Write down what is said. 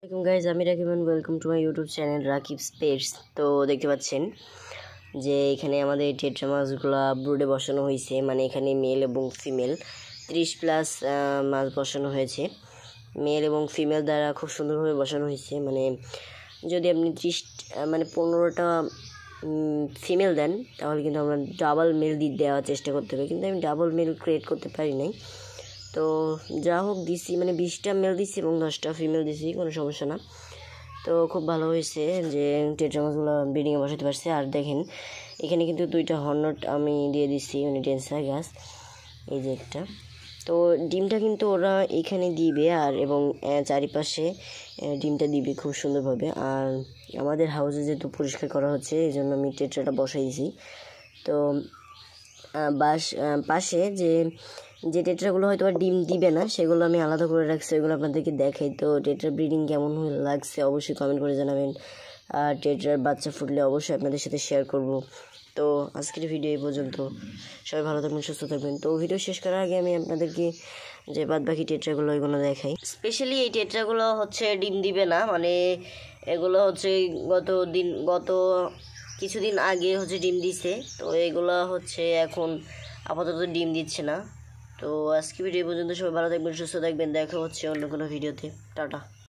আসসালামু গাইজ, আমি Rakib and welcome to my YouTube channel Rakib pets. তো দেখতে পাচ্ছেন যে এখানে আমাদের টেট্রা মাছগুলো ব্রুডে বসানো হয়েছে, মানে এখানে মেল এবং ফিমেল 30+ মাছ বসানো হয়েছে। মেল এবং ফিমেল দ্বারা খুব সুন্দরভাবে বসানো হয়েছে। মানে যদি আপনি 15টা ফিমেল দেন তাহলে কিন্তু আমরা ডাবল মেল দেওয়ার চেষ্টা করতে হবে, কিন্তু আমি ডাবল মেল ক্রিয়েট করতে পারি নাই। তো যা হোক দিছি, মানে 20টা মেল দিছি এবং 10টা ফিমেল দিছি, কোনো সমস্যা না। তো খুব ভালো হয়েছে যে টেট্রা মাছগুলো ব্রিডিংয়ে বসাতে পারছে। আর দেখেন এখানে কিন্তু 2টা হর্নট আমি দিয়ে দিচ্ছি, মানে ডেন্সার গাছ, এই যে একটা। তো ডিমটা কিন্তু ওরা এখানে দিবে আর এবং চারিপাশে ডিমটা দিবে খুব সুন্দরভাবে। আর আমাদের হাউসে যেহেতু পরিষ্কার করা হচ্ছে এই জন্য আমি টেট্রাটা বসাই দিয়েছি। তো পাশে যে টেট্রাগুলো হয়তো আর ডিম দিবে না সেগুলো আমি আলাদা করে রাখছি, এগুলো আপনাদেরকে দেখাই। তো টেট্রার ব্রিডিং কেমন লাগছে অবশ্যই কমেন্ট করে জানাবেন। আর টেট্রার বাচ্চা ফুটলে অবশ্যই আপনাদের সাথে শেয়ার করব। তো আজকের ভিডিও এই পর্যন্ত, সবাই ভালো থাকবেন, সুস্থ থাকবেন। তো ভিডিও শেষ করার আগে আমি আপনাদেরকে যে বাদবাকি টেট্রাগুলো এগুলো দেখাই। স্পেশালি এই টেট্রাগুলো হচ্ছে ডিম দিবে না, মানে এগুলো হচ্ছে গত কিছুদিন আগে হচ্ছে ডিম দিছে, তো এগুলো হচ্ছে এখন আপাতত ডিম দিচ্ছে না। তো আজকে ভিডিও পর্যন্ত, সবাই ভালো থাকবেন, সুস্থ থাকবেন, দেখা হচ্ছে অন্য কোনো ভিডিওতে। টাটা।